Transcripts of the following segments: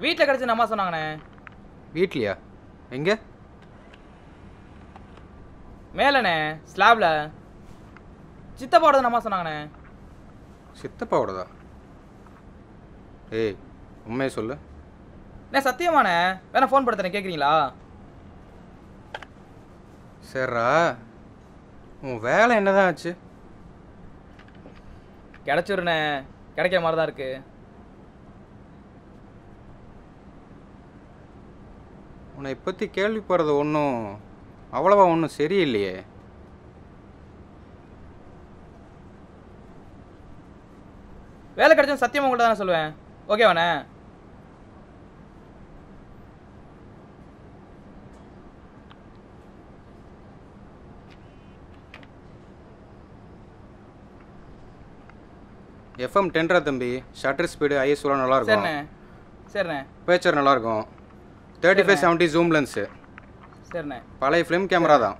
வீட்டில் கிடச்சி அம்மா சொன்னாங்கண்ணே. வீட்லையா? எங்கே? மேலண்ணே ஸ்லாப்ல. சித்தப்பாவோடது அம்மா சொன்னாங்கண்ணே. சித்தப்பாவோடதா? ஏய் உண்மையை சொல்லு. சத்தியமாண்ணே. வேணா ஃபோன் படுத்துறேன், கேட்குறீங்களா? சரிடா, உன் வேலை என்னதான் ஆச்சு? கிடச்சிருண்ணே, கிடைக்கிற மாதிரி தான் இருக்கு. உன்னை பற்றி கேள்விப்படுறது ஒன்றும் அவ்வளவா ஒன்றும் சரியில்லையே. வேலை கிடைச்சா சத்தியமாக உங்கள்கிட்ட தானே சொல்லுவேன். ஓகேவாண்ணே? எஃப்எம் 10 தம்பி. ஷட்டர் ஸ்பீடு ஐஎஸ்ஓலாம் நல்லாயிருக்கும். சரிண்ணே. சரிண்ணே. பேச்சர் நல்லாயிருக்கும். 3570 ஜூம் லென்ஸு. சரிண்ணே. பழைய ஃபிலிம் கேமரா தான்,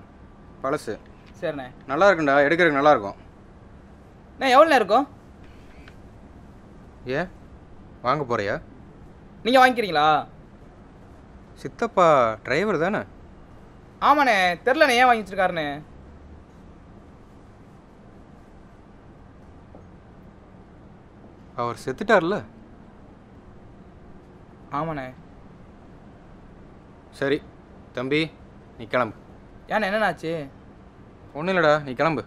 பழசு. சரிண்ணே. நல்லா இருக்குண்டா, எடுக்கிறதுக்கு நல்லாயிருக்கும். எவ்வளோ இருக்கும்? ஏன் வாங்க போறியா? நீங்கள் வாங்கிக்கிறீங்களா? சித்தப்பா டிரைவர் தானே? ஆமாண்ணே. தெரிலண்ணே ஏன் வாங்கி வச்சிருக்காருன்னு. அவர் செத்துட்டார்ல? ஆமாண்ணே. சரி தம்பி, நீ கிளம்பு. ஏண்ணே என்னண்ணாச்சு? ஒன்றும் இல்லைடா, நீ கிளம்பு.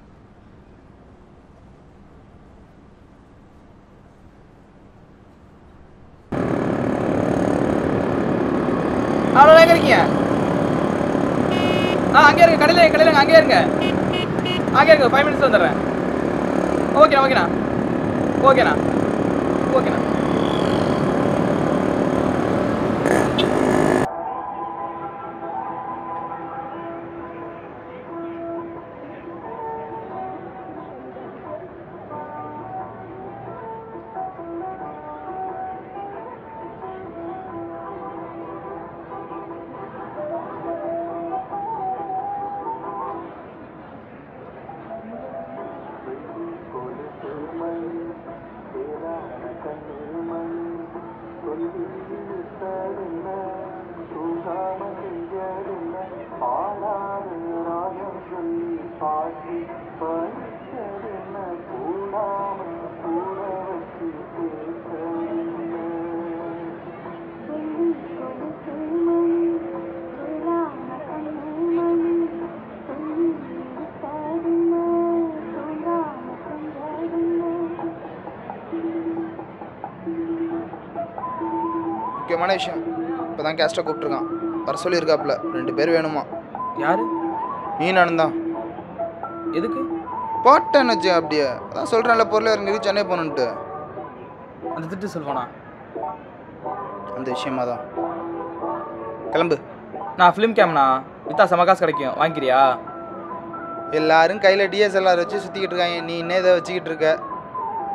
அவ்வளோ எங்கே இருக்கீங்க? அங்கே இருங்க, கடையில் அங்கேயே இருங்க. அங்கே இருங்க, 5 மினிட்ஸ் வந்துடுறேன். ஓகேண்ணா ஓகேண்ணா ஓகேண்ணா ஓகேண்ணா. முக்கியமான விஷயம், இப்போ தான் கேஸ்ட்டை கூப்பிட்ருக்கான், வர சொல்லியிருக்காப்புல. 2 பேர் வேணுமா? யார்? நீ நானும் தான். எதுக்கு? போட்டேன்னு வச்சு அப்படியே அதான் சொல்கிறேன்ல, பொருளை இறங்கி சென்னை போகணுன்ட்டு. அந்த திட்டு சொல்வானா? அந்த விஷயமா தான். கிளம்பு. நான் ஃபிலிம் கேம்னா வித்தா செம காசு கிடைக்கும், வாங்கிக்கிறியா? எல்லாரும் கையில் டிஎஸ்எல்ஆர் வச்சு சுற்றிக்கிட்டு இருக்காங்க, நீ இன்னும் இதை வச்சுக்கிட்டு இருக்க.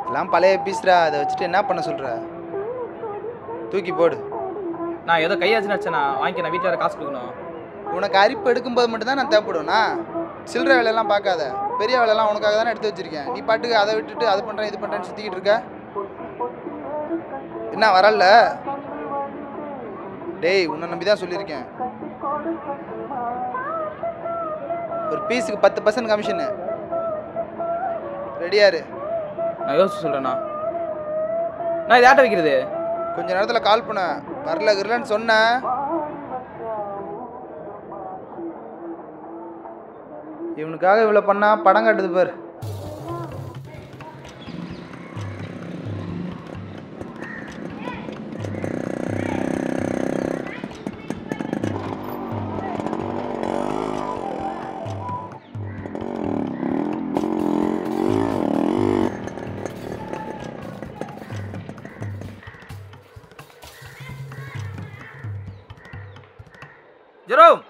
எல்லாம் பழைய பீஸ்ரா, அதை வச்சுட்டு என்ன பண்ண சொல்கிற? தூக்கி போடு. நான் ஏதோ கையாச்சு நினச்சேண்ணா, வாங்கி நான் வீட்டில் காசு கொடுக்கணும். உனக்கு அரிப்பு எடுக்கும்போது மட்டும்தான் நான் தேவைப்படுவேண்ணா. சில்லற வேலையெல்லாம் பார்க்காத, பெரிய வேலையெல்லாம் உனக்காக தானே எடுத்து வச்சிருக்கேன். நீ பாட்டுக்கு அதை விட்டுட்டு அது பண்ணுறேன் இது பண்ணுறேன்னு சுற்றிக்கிட்டு இருக்க. என்ன வரல? டேய், உன்னை நம்பி தான் சொல்லியிருக்கேன். ஒரு பீஸுக்கு 10% கமிஷனு. ரெடியாரு? நான் யோசிச்சு சொல்கிறேண்ணா. நான் இதை ஆட்ட வைக்கிறது. கொஞ்ச நேரத்தில் கால் பண்ண, வரல கிரலன்னு சொன்னேன். இவனுக்காக இவ்வளோ பண்ணா படம் காட்டுது பாரு. ஜெரோம்,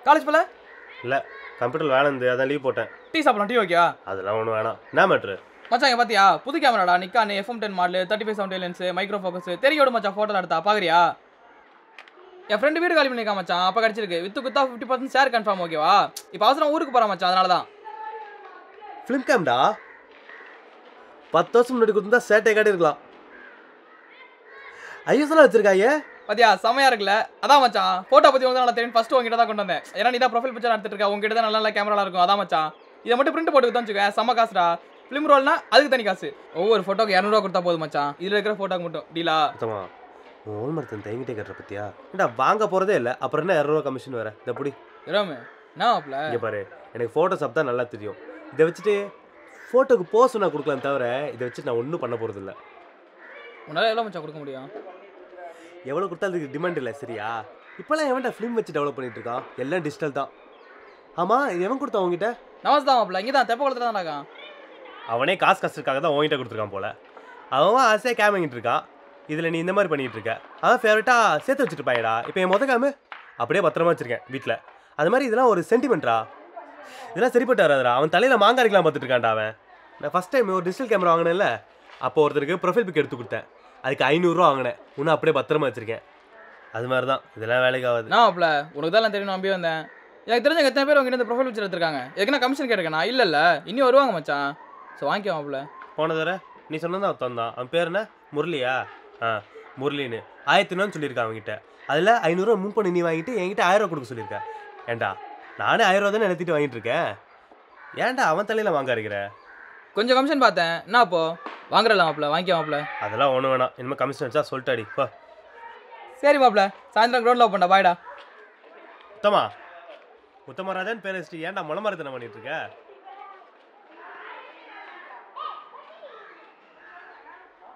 காலேஜ் போல? இல்லை, கம்ப்யூட்டர் வேலை இருந்து அதான் லீவ் போட்டேன். டீ சாப்பிடலாம். டீ ஓகேவா? அதெல்லாம் ஒன்றும் வேணாம். என்ன மேட்ரு மச்சான்? இங்கே பார்த்தியா புது கேமராடா, Nikon FM10 model, 3570 lens, micro focus. தெரியோடு மச்சான், ஃபோட்டோ எடுத்தா பார்க்குறியா? என் ஃப்ரெண்டு வீடு காலி பண்ணிருக்கான் மச்சான். அப்போ கிடச்சிருக்கு. வித்து குத்தா 50% ஷேர் கன்ஃபார்ம் ஓகேவா? இப்போ அவசரம் ஊருக்கு போகிறான் மச்சான், அதனால தான். ஃபிலிம் கேம்டா 10 வருஷம் முன்னாடி கொடுத்துருந்தா சேட்டை காட்டி இருக்கலாம். ஐஎஸ்எல்லாம் வச்சிருக்காங்க. பாத்தியா செமையா இருக்குல்ல? அதான் மச்சான் ஃபோட்டோ பற்றி வந்து நல்லா தெரியும். ஃபஸ்ட்டு உங்ககிட்ட தான் கொண்டு வந்தேன். ஏன்னா நீ தான் ப்ரொஃபைல் பிக்சர் எடுத்துட்டு இருக்க. உங்ககிட்ட தான் நல்ல கேமரா இருக்கும். அதான் மச்சான் இதை மட்டும் பிரிண்ட் போட்டு தான் வச்சுக்கேன். செம்ம காசுடா. ஃபிலிம் ரோல்னா அதுக்கு தனி காசு. ஒவ்வொரு ஃபோட்டோக்கு 200 கொடுத்தா போதும் மச்சான். இதில் இருக்கிற ஃபோட்டோக்கு மட்டும் டீலா. சுத்தமா ஓல் மரத்தன் தேங்கிட்டே கட்டுற பத்தியா? ஏன்டா வாங்க போகிறதே இல்லை, அப்புறம் என்ன 200 கமிஷன் வேறு? இதை பிடி இராமே என்ன ஆப்ல இங்கே பாரு. எனக்கு ஃபோட்டோஸ் அப்போ தான் நல்லா தெரியும். இதை வச்சுட்டு ஃபோட்டோக்கு போஸ் நான் கொடுக்கலாம் தவிர இதை வச்சு நான் ஒன்றும் பண்ண போகிறது இல்லை. உன்னால் எவ்வளோ மச்சான் கொடுக்க முடியும்? எவ்வளோ கொடுத்தா அதுக்கு டிமாண்ட் இல்லை சரியா? இப்போலாம் எவன்டா ஃபிலிம் வச்சு டெவலப் பண்ணிட்டு இருக்கான்? எல்லாம் டிஜிட்டல் தான். ஆமாம் இது எவன் கொடுத்தான் உங்ககிட்ட? நவாஸ் தான் ஆப்ல. இங்கே தான் தெப்ப குளத்தில் தான் இருக்கான். அவனே காசு கஷ்டத்துக்காக தான் உங்ககிட்ட கொடுத்துருக்கான் போல. அவன் ஆசையாக கேம் வாங்கிட்டு இருக்கான். இதில் நீ இந்த மாதிரி பண்ணிகிட்டு இருக்க. அதான் ஃபேவரட்டாக சேர்த்து வச்சுருப்பாயடா. இப்போ என் மொதல் கேமு அப்படியே பத்திரமா வச்சுருக்கேன் வீட்டில். அது மாதிரி இதெல்லாம் ஒரு சென்டிமெண்ட்ரா. இதெல்லாம் சரிப்பட்டு வராதுடா. அவன் தலையில் மாங்காய் அடிக்கலாம் பார்த்துட்டு இருக்கான்டா அவன். நான் ஃபஸ்ட் டைம் ஒரு டிஜிட்டல் கேமரா வாங்கினேன்ல, அப்போ ஒருத்தருக்கு ப்ரொஃபைல் பிக் எடுத்து கொடுத்தேன். அதுக்கு 500 ரூபா வாங்கினேன். இன்னும் அப்படியே பத்திரமா வச்சுருக்கேன். அது மாதிரி தான் இதெல்லாம் வேலைக்கு ஆகாது. நான் ஆப்ல உனக்கு தான் தெரியும். நம்பி வந்தேன். எனக்கு தெரிஞ்ச எத்தனை பேர் உங்ககிட்ட இந்த ப்ரொஃபைல் பிக்சர் எடுத்துருக்காங்க. எதுக்குன்னா கமிஷன் கேட்டுக்கண்ணா? இல்லை இன்னும் வருவாங்க மச்சான். ஸோ வாங்கிக்கோ ஆப்ல. போன தடவை நீ சொன்னதான் அவன் தந்தான். அவன் பேர் என்ன? முரளியா? முரளின்னு 1000 சொல்லியிருக்கான் அவங்ககிட்ட. அதில் 500 ரூபா முன் பண்ணி நீ வாங்கிட்டு என்கிட்ட 1000 ரூபா கொடுக்க சொல்லியிருக்கேன். ஏன்டா நானே 1000 ரூபா தானே நிறுத்திட்டு வாங்கிட்டு இருக்கேன். ஏன்டா அவன் தலையில் வாங்க இருக்கிற? கொஞ்சம் கமிஷன் பார்த்தேன். என்ன அப்போ வாங்குறல மாப்ள? வாங்கிக்கோ மாப்ள. அதெல்லாம் ஒன்றும் வேணாம். இனிமேல் கமிஷன் வச்சா சொல்லிட்டாடி போ. சரி மாப்ள, சாயந்தரம் கிரௌண்டில் ஓப்பன்டா. பாய்டா. உத்தமராஜன் பேர் வச்சுட்டு ஏன்டா முளை மரத்தனை பண்ணிட்டு இருக்க?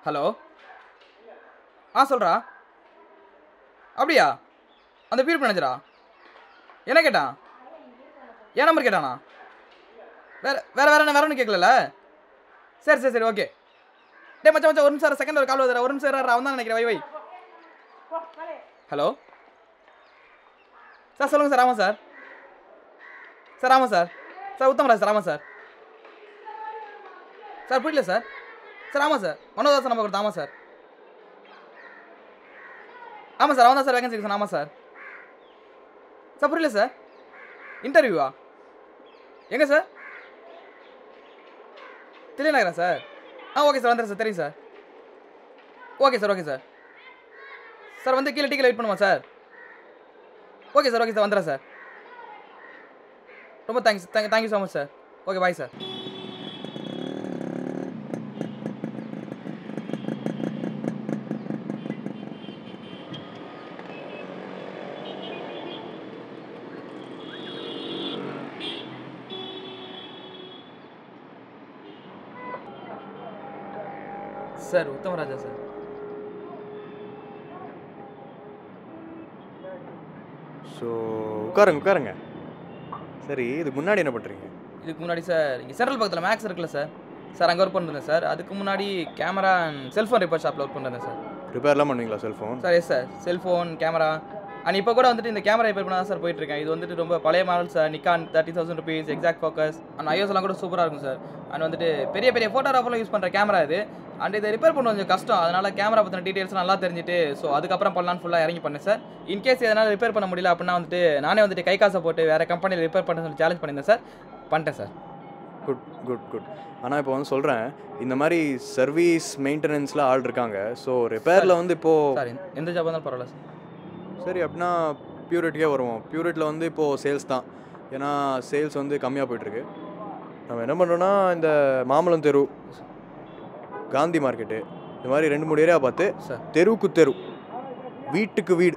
ஹலோ சொல்கிறா. அப்படியா? அந்த பீர் மேனேஜரா என்ன கேட்டான்? என் நம்பர் கேட்டானா? வேற ஒன்றும் கேட்கல. சரி ஓகே. டே மச்சான் ஒரு நிமிஷம் செகண்ட் ஒரு கால் வருதுடா. ஒரு நிமிஷம் அவன் தான் நினைக்கிறேன். வை ஹலோ சார், சொல்லுங்கள் சார். ஆமாம் சார் உத்தமராஜ் சார். ஆமாம் சார் புரியல சார். ஆமாம் சார் மனோதாசன் நம்பர் கொடுத்தா. ஆமாம் சார் அவன் தான் சார் வேகன்சி இருக்கு சார். ஆமாம் சார் புரியல சார். இன்டர்வியூவா? எங்கே சார்? தெரியலங்கிறா சார். ஓகே சார் வந்துடுறேன் சார். தெரியும் சார். ஓகே சார் வந்து கீழே டீக்கில் வெயிட் பண்ணுமா சார்? ஓகே சார் வந்துடுறேன் சார். ரொம்ப thank you so much sir. Okay bye sir. Sir Uthamaraja sir. So உட்காருங்க. சரி, இதுக்கு முன்னாடி என்ன பண்ணுறீங்க? இதுக்கு முன்னாடி சார் இங்கே சென்ட்ரல் பக்கத்தில் மேக்ஸ் இருக்குல்ல சார் அங்கே ஒர்க் பண்ணிருந்தேன் சார். அதுக்கு முன்னாடி கேமரா அண்ட் செல்ஃபோன் ரிப்பேர் ஷாப்பில் ஒர்க் பண்ணிருந்தேன் சார். ரிப்பேர்லாம் பண்ணுவீங்களா cellphone? Sir yes sir. Cellphone camera and இப்போ கூட வந்துட்டு இந்த கேமரா ரிப்பேர் பண்ண தான் சார் போயிட்டுருக்கேன். இது வந்துட்டு ரொம்ப பழைய model sir. Nikon 30,000 rupees exact focus and IS எல்லாம் கூட சூப்பராக இருக்கும் சார். அண்ட் வந்துட்டு பெரிய ஃபோட்டோகிராஃபர்லாம் யூஸ் பண்ணுற கேமரா இது. அண்ட் இதை ரிப்பேர் பண்ண கொஞ்சம் கஷ்டம். அதனால் கேமரா பற்றின டீட்டெயில்ஸ் நல்லா தெரிஞ்சுட்டு ஸோ அதுக்கப்புறம் பண்ணலான்னு ஃபுல்லாக இறங்கி பண்ணேன் சார். இன்கேஸ் எதனால் ரிப்பேர் பண்ண முடியல அப்படின்னா வந்துட்டு நானே வந்துட்டு கை காசை போட்டு வேறு கம்பெனியில் ரிப்பேர் பண்ண சொல்லி சேலஞ்ச் பண்ணியிருந்தேன் சார். பண்ணிட்டேன் சார். குட். ஆனால் இப்போ வந்து சொல்கிறேன், இந்த மாதிரி சர்வீஸ் மெயின்டெனன்ஸில் ஆள் இருக்காங்க. ஸோ ரிப்பேரில் வந்து இப்போது சார் எந்த ஜாப் இருந்தாலும் பரவாயில்ல சார். சரி, அப்படின்னா பியூரிட்டியே வருவோம். பியூரிட்டியில் வந்து இப்போது சேல்ஸ் தான். ஏன்னா சேல்ஸ் வந்து கம்மியாக போயிட்டுருக்கு. நம்ம என்ன பண்ணுறோன்னா இந்த மாம்பழம் தெரு, காந்தி மார்க்கெட்டு, இந்த மாதிரி 2-3 ஏரியா பார்த்து தெருவுக்கு தெரு, வீட்டுக்கு வீடு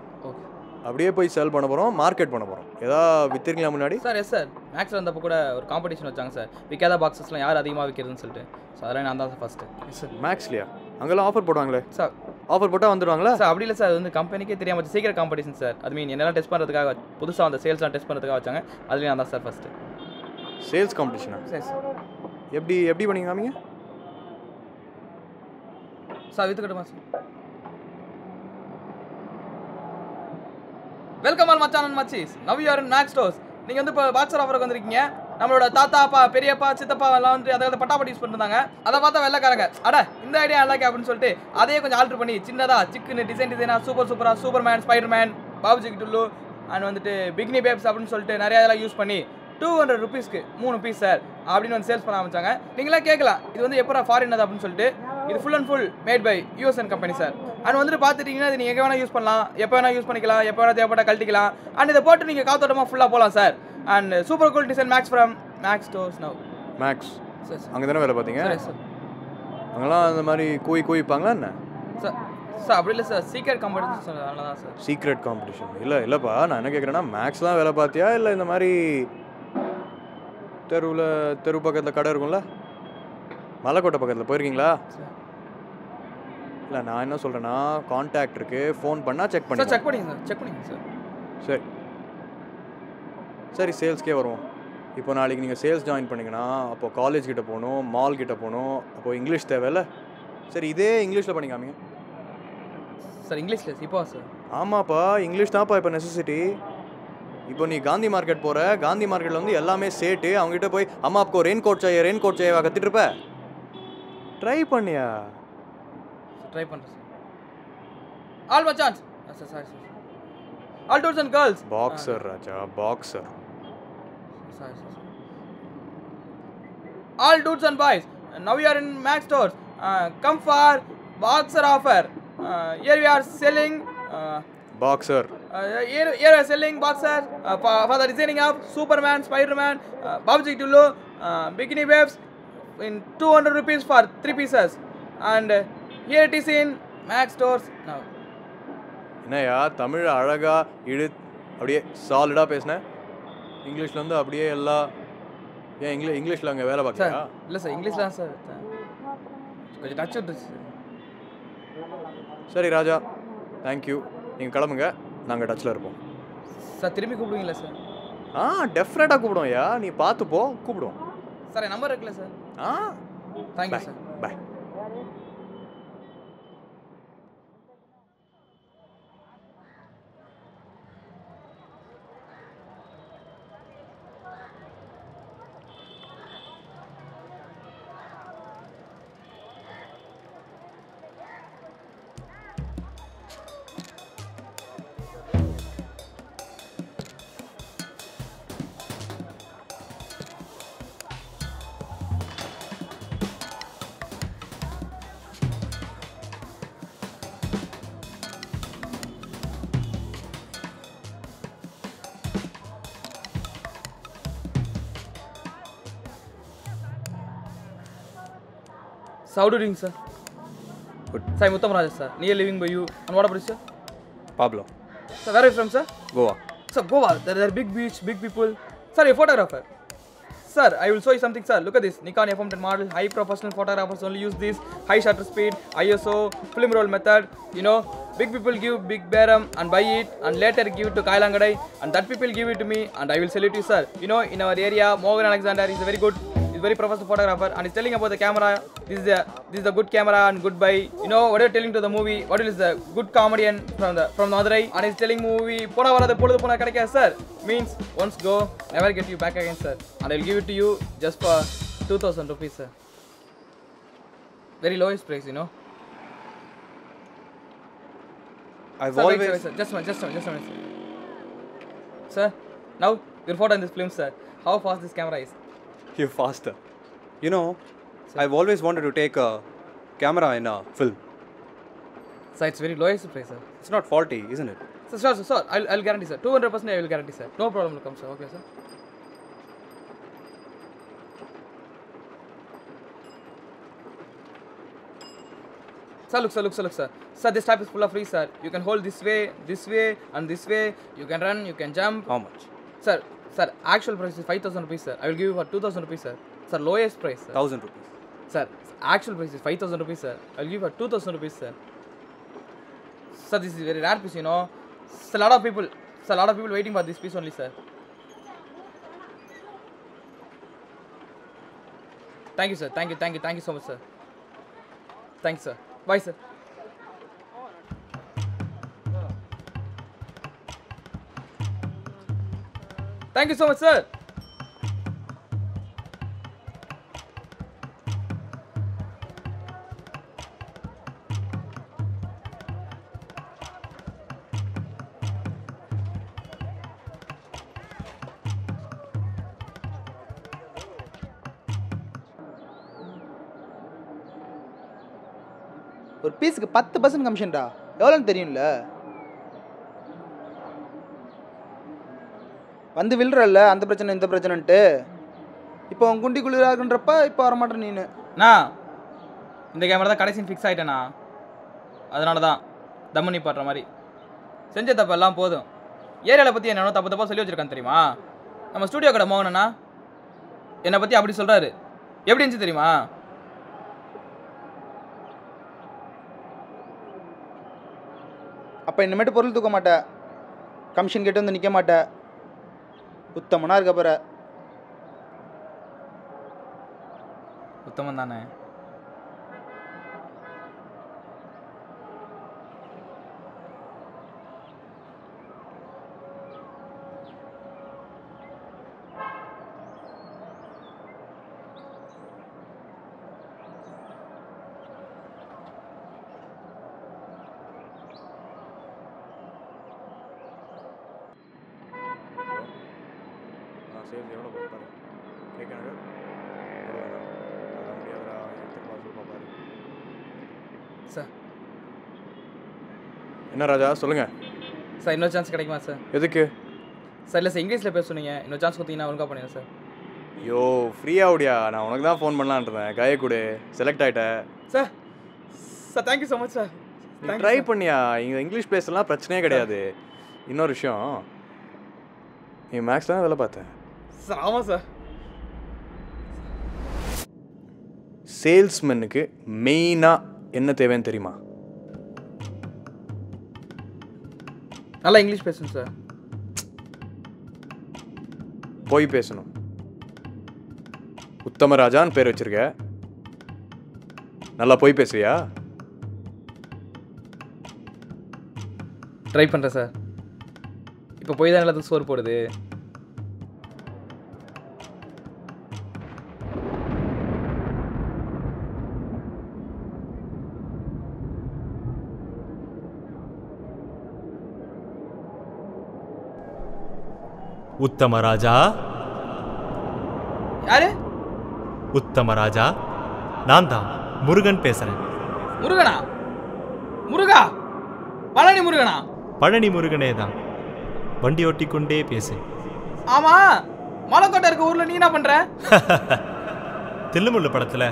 அப்படியே போய் சேல் பண்ண போகிறோம், மார்க்கெட் பண்ண போகிறோம். ஏதாவது விற்றுருங்களா முன்னாடி? Sir yes sir. மேக்ஸில் வந்தப்போ கூட ஒரு காம்படிஷன் வச்சாங்க சார். விற்காத பாக்ஸஸ்லாம் யார் அதிகமாக விற்கிறதுன்னு சொல்லிட்டு. ஸோ அதெல்லாம் நான் தான் சார் ஃபஸ்ட்டு. Yes sir. மேக்ஸ்லையா? அங்கெல்லாம் ஆஃபர் போடுவாங்களே சார். ஆஃபர் போட்டால் வந்துடுவாங்களா சார்? அப்படி இல்லை சார். அது வந்து கம்பெனிக்கே தெரியாமல் சீக்கிரம் காம்படிஷன் சார். அது மீன் என்னெல்லாம் டெஸ்ட் பண்ணுறதுக்காக புதுசாக அந்த சேல்ஸ்லாம் டெஸ்ட் பண்ணுறதுக்காக வச்சாங்க. அதுலேயும் நான் தான் சார் ஃபஸ்ட்டு. சேல்ஸ் காம்படிஷனா? சரி சார். எப்படி பண்ணி காமிங்க சார்? வித்துக்கிட்டுமா சார்? வெல்கம் ஆல் மச்சான் அண்ட் மச்சீஸ். Now you are in Max stores. நீங்கள் வந்து இப்போ பாக்ஸர் ஆஃபருக்கு வந்திருக்கீங்க. நம்மளோட தாத்தாப்பா பெரியப்பா சித்தப்பா எல்லாம் வந்து அதாவது பட்டாப்பட்டி யூஸ் பண்ணிருந்தாங்க. அதை பார்த்தா வெள்ளைக்காரங்க இந்த ஐடியா நல்லா அப்படின்னு சொல்லிட்டு அதையே கொஞ்சம் ஆல்டர் பண்ணி சின்னதாக சிக்குன்னு டிசைனாக சூப்பராக சூப்பர்மேன், ஸ்பைடர்மேன், பாபுஜி கிட்டுல்லு அண்ட் வந்துட்டு பிக்னி பேப்ஸ் அப்படின்னு சொல்லிட்டு நிறையா இதெல்லாம் யூஸ் பண்ணி 200 rupeesக்கு 3 பீஸ் சார் அப்படின்னு வந்து சேல்ஸ் பண்ண ஆரம்பிச்சாங்க. நீங்களே கேட்கலாம் இது வந்து எப்போ ஃபாரின் அது அப்படின்னு சொல்லிட்டு. இது full and full made by USN company sir. And வந்துட்டு பார்த்துட்டிங்கன்னா இது நீங்கள் எங்கே வேணால் யூஸ் பண்ணலாம், எப்போ வேணால் யூஸ் பண்ணிக்கலாம், எப்போ வேணால் தேவைப்பட்டால் கழட்டிக்கலாம். அண்ட் இதை போட்டு நீங்கள் காத்தோட்டமாக ஃபுல்லாக போகலாம் sir. And super cool design Max from Max stores now. Max sir sir அங்கே தானே வேலை பார்த்தீங்க? சரி சார். அங்கெல்லாம் அந்த மாதிரி கூவிப்பாங்களா என்ன? சார் சார் அப்படி இல்லை சார், சீக்ரெட் காம்படிஷன் சார், அதனால தான் சார். சீக்ரெட் காம்படிஷன் இல்லைப்பா, நான் என்ன கேட்குறேன்னா மேக்ஸ்லாம் வேலை பார்த்தியா இல்லை இந்த மாதிரி தெரு பக்கத்தில் கடை இருக்கும்ல, மலைக்கோட்டை பக்கத்தில் போயிருக்கீங்களா? இல்லை நான் என்ன சொல்கிறேன்னா கான்டாக்ட் இருக்குது, ஃபோன் பண்ணால் செக் பண்ணி செக் பண்ணிங்க சார், செக் பண்ணிங்க சார். சரி சரி சேல்ஸ்க்கே வருவோம். இப்போ நாளைக்கு நீங்கள் சேல்ஸ் ஜாயின் பண்ணிங்கன்னா அப்போது காலேஜ் கிட்டே போகணும், மால் கிட்டே போகணும், அப்போது இங்கிலீஷ் தேவையில்ல? சரி இதே இங்கிலீஷில் பண்ணிக்காமீங்க சார். இங்கிலீஷில் இப்போ சார்? ஆமாப்பா இங்கிலீஷ் தான்ப்பா இப்போ நெசசிட்டி. இப்போ நீ காந்தி மார்க்கெட் போகிற, காந்தி மார்க்கெட்டில் வந்து எல்லாமே சேட்டு, அவங்ககிட்ட போய் அம்மா அப்போ ரெயின் கோட் செய்யவா கற்றுட்டு இருப்ப? ட்ரை பண்ணியா? ட்ரை பண்ணுறேன் சார். ஆல் மச்சான்ஸ் sir. Sorry sir. All tools and girls. Boxer Raja, boxer. Sorry, sir. All dudes and boys, now we are in Max stores. Come for boxer offer. Here we are selling. Boxer. Here we are selling boxer for the designing of Superman, Spider-Man, Babuji Tullu, Bikini Babes in 200 rupees for 3 pieces. And here it is in Max stores now. என்னையா தமிழ் அழகா அப்படியே சாலிடாக பேசினேன், இங்கிலீஷில் வந்து அப்படியே எல்லா ஏன் இங்கிலீஷில் அங்கே வேலை பார்க்குறா? இல்லை சார் இங்கிலீஷ் தான் சார், கொஞ்சம் டச் விட்டுருச்சு. சரி ராஜா, தேங்க்யூ. நீங்கள் கிளம்புங்க, நாங்கள் டச்சில் இருப்போம். சார் திரும்பி கூப்பிடுவீங்களா சார்? டெஃபினட்டாக கூப்பிடுவோம். நீ பார்த்து போ, கூப்பிடுவோம் சார். என் நம்பர் இருக்குல்ல sir? Thank you sir. Bye. How do you doing, sir? Good. Sir, I'm Uttam Rajesh, sir. Near living by you. And what about you, sir? Pablo. Sir, where are you from, sir? Goa. Sir, Goa. There are big beach, big people. Sir, you're a photographer. Sir, I will show you something, sir. Look at this. Nikon FM10 model. High professional photographers only use this. High shutter speed, ISO, film roll method. You know, big people give big bearum and buy it and later give it to Kailangadai. And that people give it to me and I will sell it to you, sir. You know, in our area, Morgan Alexander is a very good, he's very professional photographer and he's telling about the camera. This is the good camera and good buy. You know, what are you telling to the movie? What is the good comedian from the Madurai? And he's telling movie, Pona Vara the Pona Pona Kadaka, sir. Means once go, never get you back again, sir. And I will give it to you just for 2,000 rupees, sir. Very lowest price, you know. I've Sir, always... wait, sir. Just a minute, sir. Sir, now your photo in this film, sir. How fast this camera is? You're faster. You know, I've always wanted to take a camera in a film. Sir, it's very lowest price, sir. It's not faulty, isn't it? Sir, sure. I'll guarantee, sir. 200% I will guarantee, sir. No problem will come, sir. Okay, sir. Sir, look, sir. Sir, this type is full of free, sir. You can hold this way, and this way. You can run, you can jump. How much? Sir, actual price is 5,000 rupees, sir. I will give you for 2,000 rupees, sir. Sir, lowest price, sir. 1,000 rupees. Sir, actual price is 5,000 rupees, sir. I will give you for 2,000 rupees, sir. Sir, this is very rare piece, you know. Sir, a lot of people waiting for this piece only, sir. Thank you, sir. Thank you so much, sir. Thanks, sir. Bye, sir. Thank you so much, sir. ஒரு பீஸுக்கு 10% கமிஷன்டா. எவ்வளோன்னு தெரியும்ல. வந்து விழுறல்ல அந்த பிரச்சனை இந்த பிரச்சனைன்ட்டு. இப்போ உன் குண்டி குளிராகுன்றப்ப இப்போ வரமாட்டேன் நீனு. இந்த கேமரா தான் கடைசி ஃபிக்ஸ் ஆகிட்டேண்ணா. அதனால தான் தம்மனி பாடுற மாதிரி செஞ்ச தப்பெல்லாம் போதும். ஏரியாவில் பற்றி என்ன தப்பாக சொல்லி வச்சுருக்கான்னு தெரியுமா? நம்ம ஸ்டூடியோ கடை மோகனண்ணா என்னை பற்றி அப்படி சொல்கிறாரு. எப்படி இருந்துச்சு தெரியுமா? அப்போ இனிமேட்டு பொருள் தூக்க மாட்டேன், கமிஷன் கேட்டு வந்து நிற்க மாட்டேன், உத்தமனா இருக்க போகிற. உத்தமன் தானே. சேல்ஸ் எவ்வளோ பாரு கேட்காங்க. சார் என்ன ராஜா சொல்லுங்கள். சார் இன்னொரு சான்ஸ் கிடைக்குமா சார்? எதுக்கு சார்? இல்லை சார், இங்கிலீஷில் பேச சொன்னீங்க. இன்னொரு சான்ஸ் கொடுத்தீங்கன்னா ஒழுங்காக பண்ணிடுறேன் சார். ஐயோ ஃப்ரீயாக ஓடியா? நான் உனக்கு தான் ஃபோன் பண்ணலான் இருந்தேன். கையை கொடு, செலக்ட் ஆகிட்டேன். Sir sir thank you so much sir. Try பண்ணியா? இங்கே இங்கிலீஷ் பேசலாம், பிரச்சனையே கிடையாது. இன்னொரு விஷயம், நீ மேக்ஸ் தான் வேலை பார்த்தேன் சார். ஆமாம் சார். சேல்ஸ்மேனுக்கு மெயினாக என்ன தேவைன்னு தெரியுமா? நல்லா இங்கிலீஷ் பேசணும் சார். போய் பேசணும். உத்தமராஜான்னு பேர் வச்சிருக்க, நல்லா போய் பேசுறியா? ட்ரை பண்ணுறேன் சார். இப்போ போய் தான் எல்லாத்துக்கும் சோறு போடுது. உத்தமராஜா. யாரு? உத்தமராஜா, நான் தான் முருகன் பேசுறேன். முருகனா? முருகா? பழனி முருகனா? பழனி முருகனே தான். வண்டி ஓட்டி கொண்டே பேசு. ஆமா, மலைக்கோட்டை இருக்க ஊர்ல நீ என்ன பண்ற? தில்லுமுள்ளு படத்துல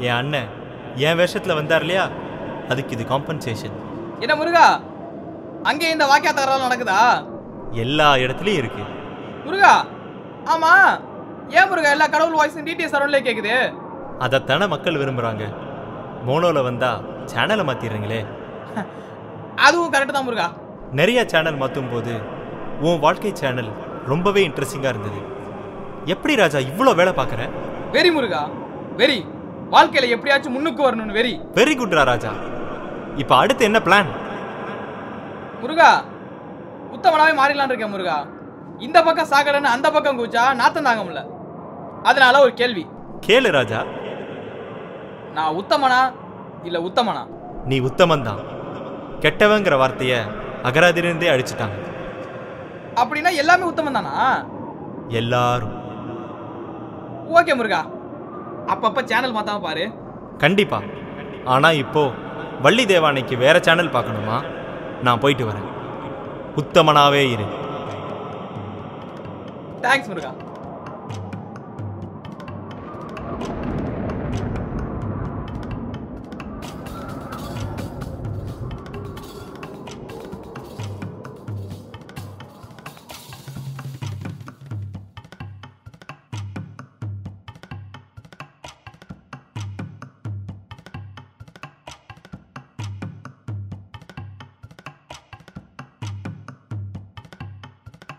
என் அண்ணன் என் வேஷத்துல வந்தார் இல்லையா, அதுக்கு இது காம்பன்சேஷன். என்ன முருகா, அங்கே இந்த வாக்கியா தகராறு நடக்குதா? எல்லா இடத்துலயும் இருக்கு முருகா. ஆமா, ஏன் முருகா எல்லா கடவுள் வாய்ஸும் டிடிஎஸ் சரௌண்ட்லயே கேக்குது? அதைத்தானே மக்கள் விரும்புறாங்க. மோனோல வந்தா சேனலை மாத்திடுறீங்களே. அதுவும் கரெக்ட் தான் முருகா. நிறைய சேனல் மாற்றும் போது உன் வாழ்க்கை சேனல் ரொம்பவே இன்ட்ரெஸ்டிங்காக இருந்தது. எப்படி ராஜா இவ்வளோ வேலை பார்க்குற? வெரி முருகா, வெரி. வாழ்க்கையில் எப்படியாச்சும் முன்னுக்கு வரணும்னு வெரி. வெரி குட்ரா ராஜா. இப்போ அடுத்து என்ன பிளான்? முருகா, உத்தமனாவே மாறிடலான் இருக்கேன் முருகா. இந்த பக்கம் சாக்கடைன்னு அந்த பக்கம் கூச்சா நாத்தம் தாங்க முடியல. அதனால ஒரு கேள்வி கேளு ராஜா. நான் உத்தமனா இல்லை உத்தமனா? நீ உத்தமன் தான். கெட்டவங்கிற வார்த்தையை அகராதிலிருந்தே அழிச்சிட்டாங்க. அப்படின்னா எல்லாமே உத்தமன் தானா? எல்லாரும். ஓகே முருகா, அப்பப்ப சேனல் மாத்தாம பாரு. கண்டிப்பா. ஆனா இப்போ வள்ளி தேவானைக்கு வேற சேனல் பார்க்கணுமா? நான் போயிட்டு வரேன். உத்தமனாவே இரு. தேங்க்ஸ் முருகா.